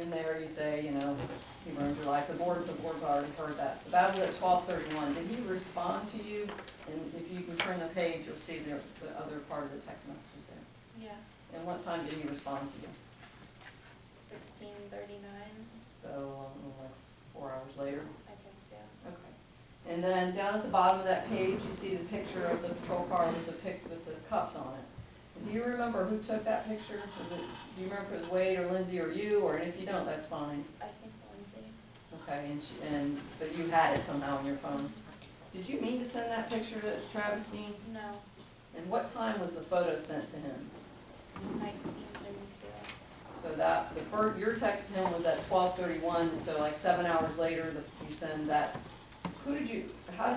in there you say, you know, he ruined your life, the board's already heard that. So that was at 12:31. Did he respond to you? And if you can turn the page, you'll see the other part of the text messages there. Yeah. And what time did he respond to you? 16:39. So, like 4 hours later? I think so. Okay. And then down at the bottom of that page, you see the picture of the patrol car with the cups on it. Do you remember who took that picture? Do you remember if it was Wade or Lindsay or you, or if you don't, that's fine. I think Lindsay. Okay, but you had it somehow on your phone. Did you mean to send that picture to Travis Deane? No. And what time was the photo sent to him? 19:32. So your text to him was at 12:31, and so like 7 hours later, you send that. How did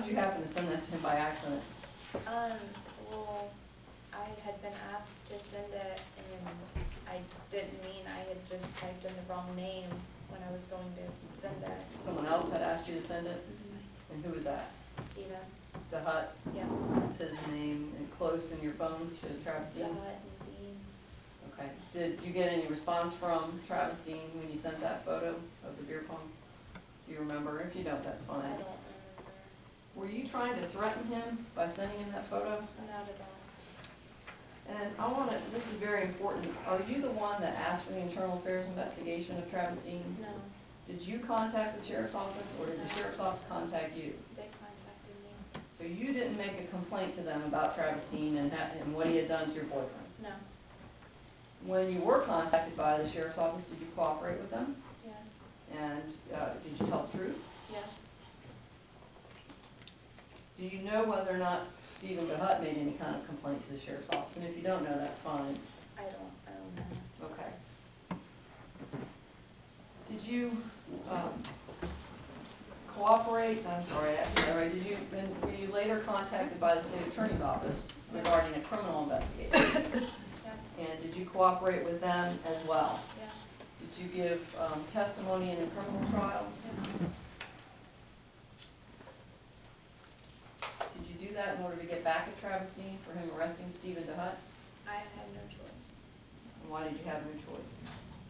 you happen to send that to him by accident? Well, I had been asked to send it, and I didn't mean, I had just typed in the wrong name when I was going to send it. Someone else had asked you to send it? And who was that? Steven. DeHutt? Yeah. Is his name close in your phone to Travis Deane? DeHutt and Deane. Okay. Did you get any response from Travis Deane when you sent that photo of the beer pong? Do you remember? If you don't, that's fine. I don't remember. Were you trying to threaten him by sending him that photo? Not at all. And this is very important, are you the one that asked for the internal affairs investigation of Travis Deane? No. Did you contact the sheriff's office, or did the sheriff's office contact you? They contacted me. So you didn't make a complaint to them about Travis Deane and what he had done to your boyfriend? No. When you were contacted by the sheriff's office, did you cooperate with them? Yes. And did you tell the truth? Yes. Do you know whether or not Stephen DeHutt made any kind of complaint to the sheriff's office? And if you don't know, that's fine. I don't know. Okay. Did you cooperate? I'm sorry, actually, were you later contacted by the state attorney's office regarding a criminal investigation? Yes. And did you cooperate with them as well? Yes. Did you give testimony in a criminal trial? Yes. Did you do that in order to get back at Travis Deane for him arresting Stephen DeHutt? I had no choice. And why did you have no choice?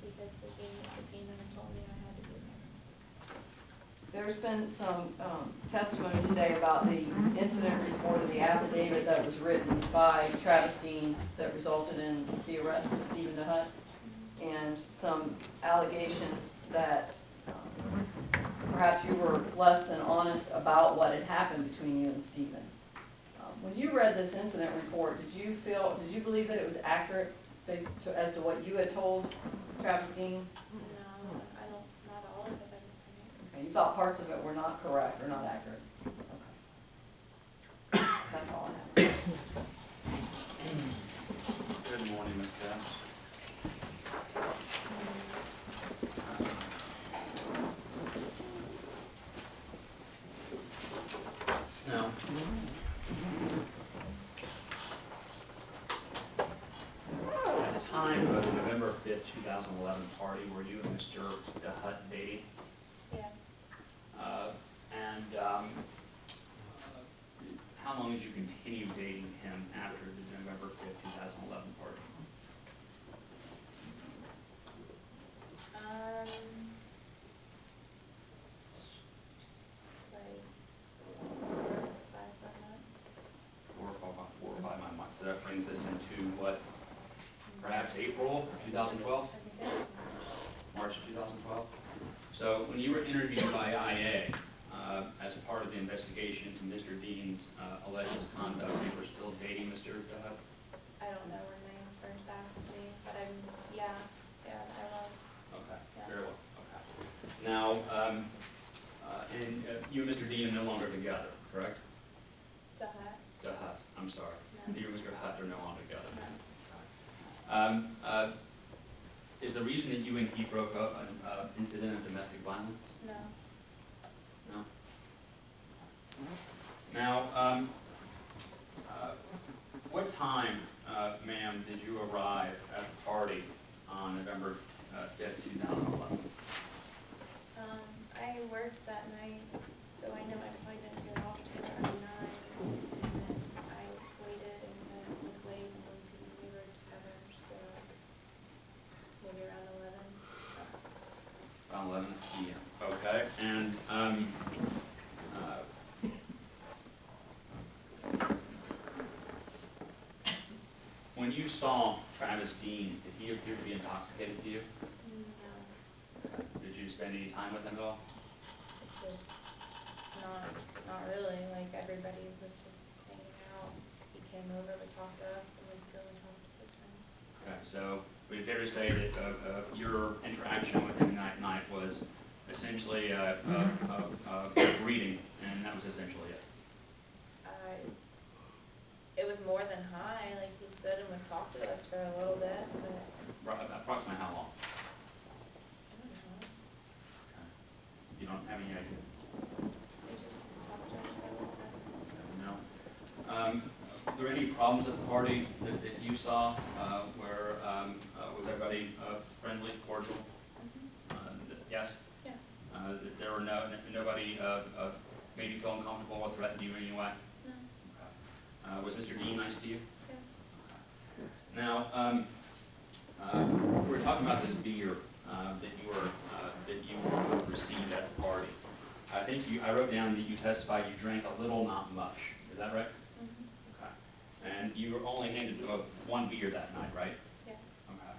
Because they gave me a subpoena and told me I had to be there. There's been some testimony today about the incident report of the affidavit that was written by Travis Deane that resulted in the arrest of Stephen DeHutt, and some allegations that perhaps you were less than honest about what had happened between you and Stephen. When you read this incident report, did you believe that it was accurate as to what you had told Travis Deane? No, I don't, not all of it, I don't think. Okay, you thought parts of it were not correct or not accurate? Okay. That's all I have. Good morning, Ms. Cass. Now, at the time of the November 5th, 2011 party, were you and Mr. DeHutt dating? Yes. How long did you continue dating him after the November 5th, 2011 party? Like 4 or 5 months. 4 or 5 months. So that brings us into what, perhaps April of 2012? I think that's March of 2012? So when you were interviewed by IA as part of the investigation to Mr. Deane's alleged misconduct, you were still dating Mr. DeHutt? I don't know when they first asked me, but yeah, I was. Okay, Yeah. very well, okay. Now, and you and Mr. Deane are no longer together, correct? DeHutt? DeHutt, I'm sorry. No. You and Mr. Hutt are no longer together. No. Is the reason that you and he broke up an incident of domestic violence? No. No? Now, what time, ma'am, did you arrive at the party on November 5th, 2011? I worked that night, so I know I probably didn't get off till around 9. And then I waited and met with Wade and Lindsay, we were together, so maybe around 11. Around 11 p.m. Okay, and when you saw Travis Deane, did he appear to be intoxicated to you? No, Did you spend any time with him at all? it's just not really, like everybody was just hanging out. He came over to talk to us and we'd go and talk to his friends. Okay, so would it fair to say that your interaction with him that night was essentially a greeting, and that was essentially it? It was more than hi, like he stood and would talk to us for a little bit, but Approximately how long? I don't know. Okay. You don't have any idea? He just talked to us for a little bit. No. Were there any problems at the party that you saw where was everybody friendly, cordial? Yes? Yes. That there were nobody made you feel uncomfortable or threatened you in any way? No. Was Mr. Deane nice to you? Yes. Now, we're talking about this beer that you received at the party. I wrote down that you testified you drank a little, not much. Is that right? Mm-hmm. Okay. And you were only handed one beer that night, right? Yes. Okay.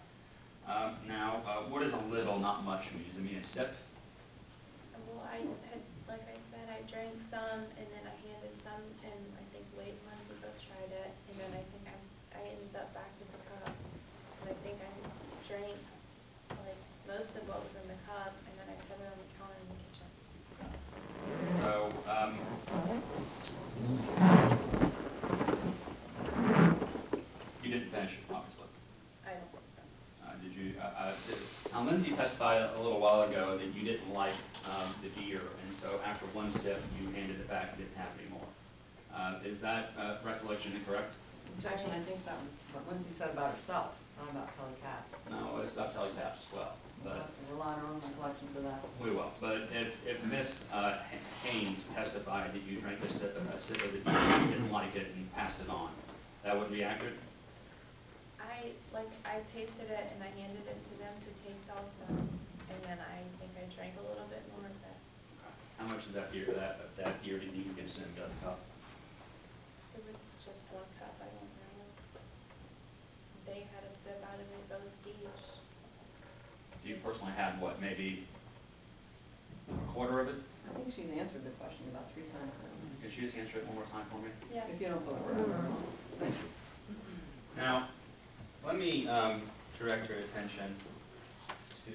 Now, what does a little, not much mean? Does it mean a sip? Well, I had, like I said, I drank some and then I handed some, and I think Wade and Lindsay both tried it, and then I think I ended up back to the cup. And I think I drank like most of what was in the cup, and then I set it on the counter in the kitchen. So, you didn't finish it, obviously. I don't think so. Did you, now Lindsay testified a little while ago that you didn't like the beer, and so after one sip, you handed it back and didn't have any more. Is that recollection incorrect? Objection, I think that was what Lindsay said about herself, not about Kelly Caps. No, it's about Kelly Caps as well, We'll but have to rely on our own recollections of that. we will. But if Miss Haynes testified that you drank a sip of the beer, you didn't like it and passed it on, that would be accurate? I tasted it and I handed it to them to taste also, and then I think I drank a little bit more of it. How much of that beer did you consume, out of the cup? It was just one cup, I don't know. They had a sip out of it both each. So you personally had what, maybe a quarter of it? I think she's answered the question about 3 times now. Could you just answer it one more time for me? Yes. If you don't put words in her mouth. Thank you. Now, let me direct your attention to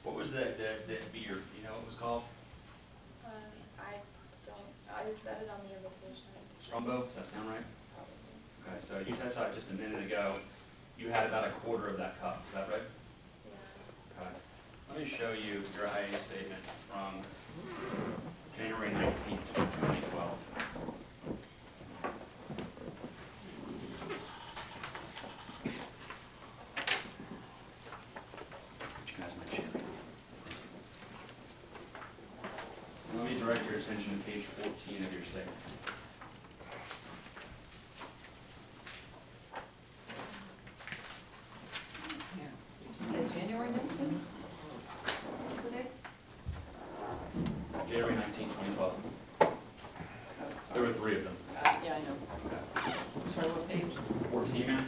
what was that beer? Do you know what it was called? I don't, I said it on the invitation. Strombo, does that sound right? Probably. Okay, so you testified just a minute ago, you had about a quarter of that cup, is that right? Yeah. Okay. Let me show you your IA statement from January 19th, 2012. You guys might share it. Let me direct your attention to page 14 of your statement. Yeah. Did you say January 19th? What was the date? January 19th, 2012. There were 3 of them. Yeah, I know. Okay. Sorry, what page? 14, man?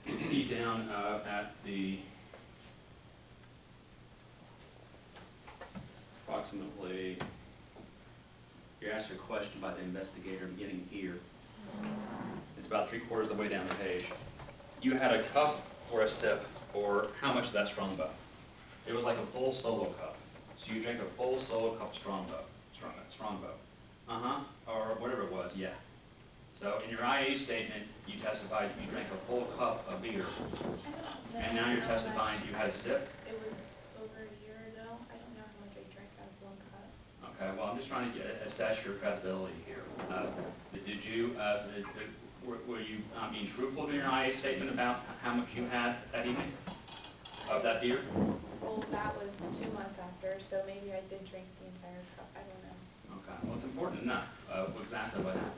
You see down at the approximately, you're asked a question by the investigator beginning here. It's about 3/4 of the way down the page. You had a cup or a sip, or how much of that Strongbow? It was like a full solo cup. So you drank a full solo cup Strongbow. or whatever it was, yeah. So in your IA statement, you testified you drank a full cup of beer, I don't know. and now you're how much- testifying you had a sip? It was over a year ago. I don't know how much I drank out of one cup. Okay, well, I'm just trying to assess your credibility here. Did you, were you being truthful in your IA statement about how much you had that evening of that beer? Well, that was 2 months after, so maybe I did drink the entire cup. I don't know. Okay, well, it's important to know exactly what happened.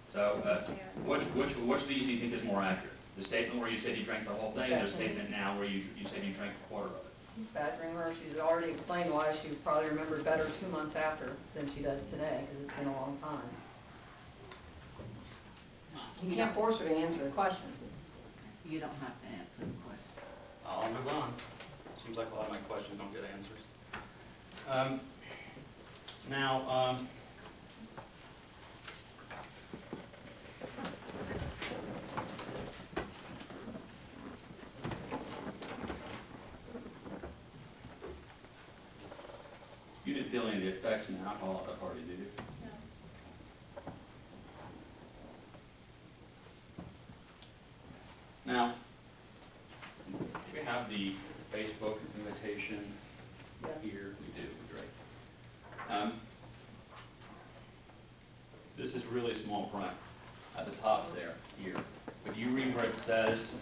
So, Understand. which of these do you think is more accurate? The statement where you said you drank the whole thing, or the Definitely. statement now where you said you drank a quarter of it? He's badgering her. She's already explained why she probably remembered better 2 months after than she does today, because it's been a long time. You can't force her to answer the question. You don't have to answer the question. I'll move on. Seems like a lot of my questions don't get answers. Now, you didn't feel any of the effects from the alcohol at the party, did you? No. Now, we have the Facebook invitation Yes. here. We do, great. This is really small print at the top there, here. But you read where it says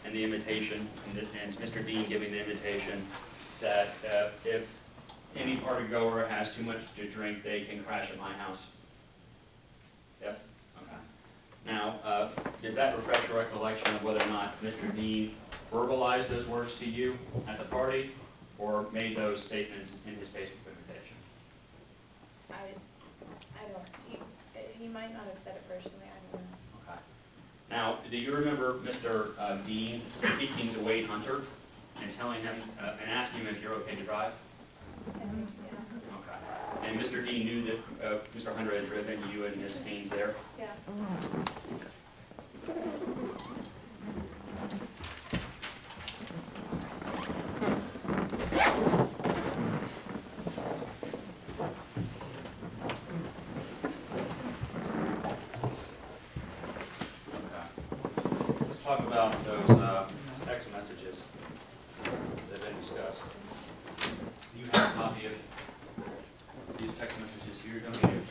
in the invitation, and it's Mr. Deane giving the invitation, that if any party goer has too much to drink, they can crash at my house. Yes? Okay. Now, does that refresh your recollection of whether or not Mr. Deane verbalized those words to you at the party, or made those statements in his Facebook invitation? I don't, he might not have said it personally, I don't know. Okay. Now, do you remember Mr. Deane speaking to Wade Hunter and telling him, and asking him if you're okay to drive? I think, yeah. Okay. And Mr. Deane knew that Mr. Hunter had driven you and Miss Haynes there? Yeah. Okay. Let's talk about those text messages that have been discussed. You have a copy of these text messages here, don't you?